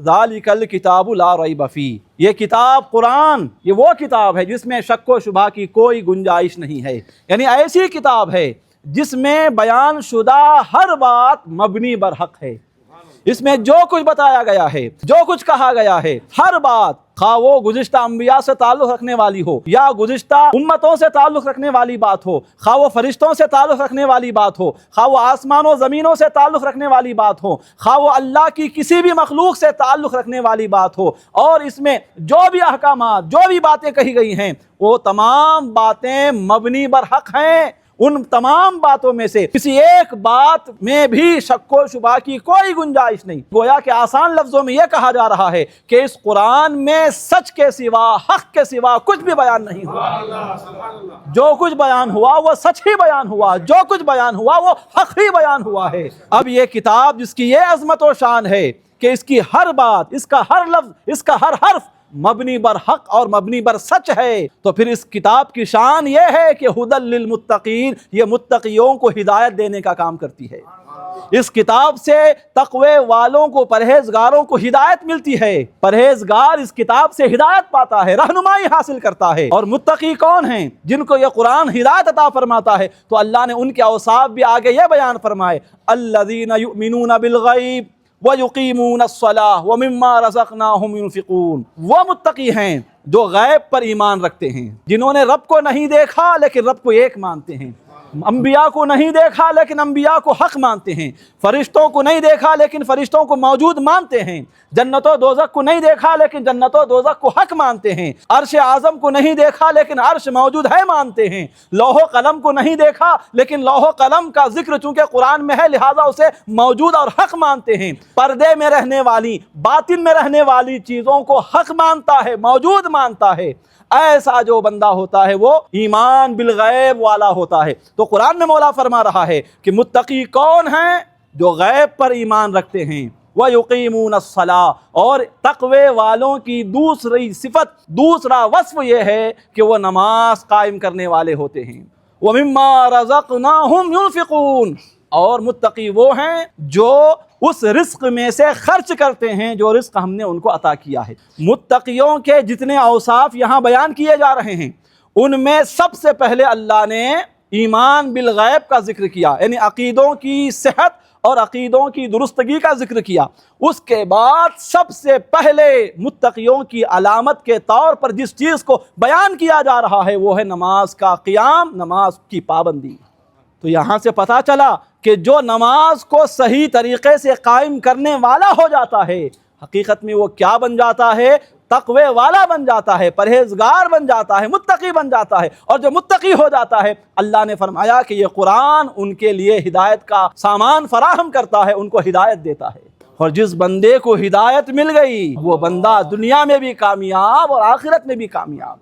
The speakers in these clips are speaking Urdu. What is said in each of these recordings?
ذالکل کتاب لا ریب فیہ، یہ کتاب قرآن یہ وہ کتاب ہے جس میں شک و شبہ کی کوئی گنجائش نہیں ہے، یعنی ایسی کتاب ہے جس میں بیان شدہ ہر بات مبنی بر حق ہے۔ اس میں جو کچھ بتایا گیا ہے، جو کچھ کہا گیا ہے، ہر بات خواہ وہ گزشتہ انبیاء سے تعلق رکھنے والی ہو یا گزشتہ امتوں سے تعلق رکھنے والی بات ہو، خواہ وہ فرشتوں سے تعلق رکھنے والی بات ہو، خواہ وہ آسمان و زمینوں سے تعلق رکھنے والی بات ہو، خواہ وہ اللہ کی کسی بھی مخلوق سے تعلق رکھنے والی بات ہو، اور اس میں جو بھی احکامات جو بھی باتیں کہی گئی ہیں وہ تمام باتیں مبنی بر حق ہیں۔ ان تمام باتوں میں سے کسی ایک بات میں بھی شک و شبہ کی کوئی گنجائش نہیں۔ گویا کہ آسان لفظوں میں یہ کہا جا رہا ہے کہ اس قرآن میں سچ کے سوا، حق کے سوا کچھ بھی بیان نہیں ہوا۔ جو کچھ بیان ہوا وہ سچ ہی بیان ہوا، جو کچھ بیان ہوا وہ حق ہی بیان ہوا ہے۔ اب یہ کتاب جس کی یہ عظمت و شان ہے کہ اس کی ہر بات، اس کا ہر لفظ، اس کا ہر حرف مبنی بر حق اور مبنی بر سچ ہے، تو پھر اس کتاب کی شان یہ ہے کہ ھدی للمتقین، یہ متقیوں کو ہدایت دینے کا کام کرتی ہے۔ اس کتاب سے تقوی والوں کو، پرہیزگاروں کو ہدایت ملتی ہے۔ پرہیزگار اس کتاب سے ہدایت پاتا ہے، رہنمائی حاصل کرتا ہے۔ اور متقی کون ہیں؟ جن کو یہ قرآن ہدایت عطا فرماتا ہے، تو اللہ نے ان کے اوصاف بھی آگے یہ بیان فرمائے، الذین یؤمنون بالغیب وَيُقِيمُونَ الصَّلَاةَ وَمِمَّا رَزَقْنَاهُمْ يُنْفِقُونَ۔ وہ متقی ہیں جو غیب پر ایمان رکھتے ہیں، جنہوں نے رب کو نہیں دیکھا لیکن رب کو ایک مانتے ہیں، انبیاء کو نہیں دیکھا لیکن انبیاء کو حق مانتے ہیں، فرشتوں کو نہیں دیکھا لیکن فرشتوں کو موجود مانتے ہیں، جنت و دوزخ کو نہیں دیکھا لیکن جنت و دوزخ کو حق مانتے ہیں، عرش اعظم کو نہیں دیکھا لیکن عرش موجود ہے مانتے ہیں، لوح و قلم کو نہیں دیکھا لیکن لوح و قلم کا ذکر چونکہ قرآن میں ہے لہٰذا اسے موجود اور حق مانتے ہیں، پردے میں رہنے والی، باطن میں رہنے والی چیزوں کو حق مانتا ہے، موجود مانتا ہے۔ ایسا جو بندہ ہوتا ہے وہ ایمان بالغیب والا ہوتا ہے۔ تو قرآن میں مولا فرما رہا ہے کہ متقی کون ہیں؟ جو غیب پر ایمان رکھتے ہیں، وَيُقِيمُونَ الصَّلَاةَ، اور تقوی والوں کی دوسری صفت، دوسرا وصف یہ ہے کہ وہ نماز قائم کرنے والے ہوتے ہیں، وَمِمَّا رَزَقْنَاهُمْ يُنْفِقُونَ، اور متقی وہ ہیں جو اس رزق میں سے خرچ کرتے ہیں جو رزق ہم نے ان کو عطا کیا ہے۔ متقیوں کے جتنے اوصاف یہاں بیان کیے جا رہے ہیں ان میں سب سے پہلے اللہ نے ایمان بالغیب کا ذکر کیا، یعنی عقیدوں کی صحت اور عقیدوں کی درستگی کا ذکر کیا۔ اس کے بعد سب سے پہلے متقیوں کی علامت کے طور پر جس چیز کو بیان کیا جا رہا ہے وہ ہے نماز کا قیام، نماز کی پابندی۔ تو یہاں سے پتہ چلا کہ جو نماز کو صحیح طریقے سے قائم کرنے والا ہو جاتا ہے، حقیقت میں وہ کیا بن جاتا ہے؟ تقوی والا بن جاتا ہے، پرہیزگار بن جاتا ہے، متقی بن جاتا ہے۔ اور جو متقی ہو جاتا ہے، اللہ نے فرمایا کہ یہ قرآن ان کے لیے ہدایت کا سامان فراہم کرتا ہے، ان کو ہدایت دیتا ہے۔ اور جس بندے کو ہدایت مل گئی وہ بندہ دنیا میں بھی کامیاب اور آخرت میں بھی کامیاب۔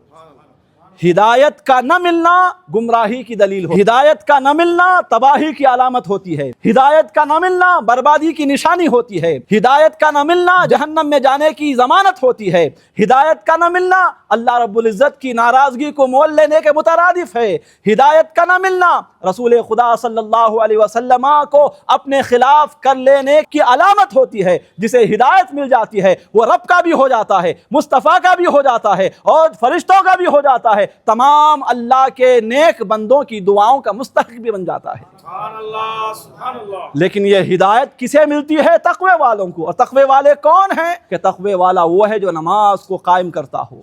ہدایت کا نہ ملنا گمراہی کی دلیل ہو، ہدایت کا نہ ملنا تباہی کی علامت ہوتی ہے، ہدایت کا نہ ملنا بربادی کی نشانی ہوتی ہے، ہدایت کا نہ ملنا جہنم میں جانے کی ضمانت ہوتی ہے، ہدایت کا نہ ملنا اللہ رب العزت کی ناراضگی کو مول لینے کے مترادف ہے، ہدایت کا نہ ملنا رسول خدا صلی اللہ علیہ وسلم کو اپنے خلاف کر لینے کی علامت ہوتی ہے۔ جسے ہدایت مل جاتی ہے وہ رب کا بھی ہو جاتا ہے، مصطفیٰ کا بھی ہو جاتا ہے اور فرشتوں کا بھی ہو جاتا ہے، تمام اللہ کے نیک بندوں کی دعاؤں کا مستحق بھی بن جاتا ہے۔ سبحان اللہ، سبحان اللہ۔ لیکن یہ ہدایت کسے ملتی ہے؟ تقوی والوں کو۔ اور تقوی والے کون ہیں؟ کہ تقوی والا وہ ہے جو نماز کو قائم کرتا ہو۔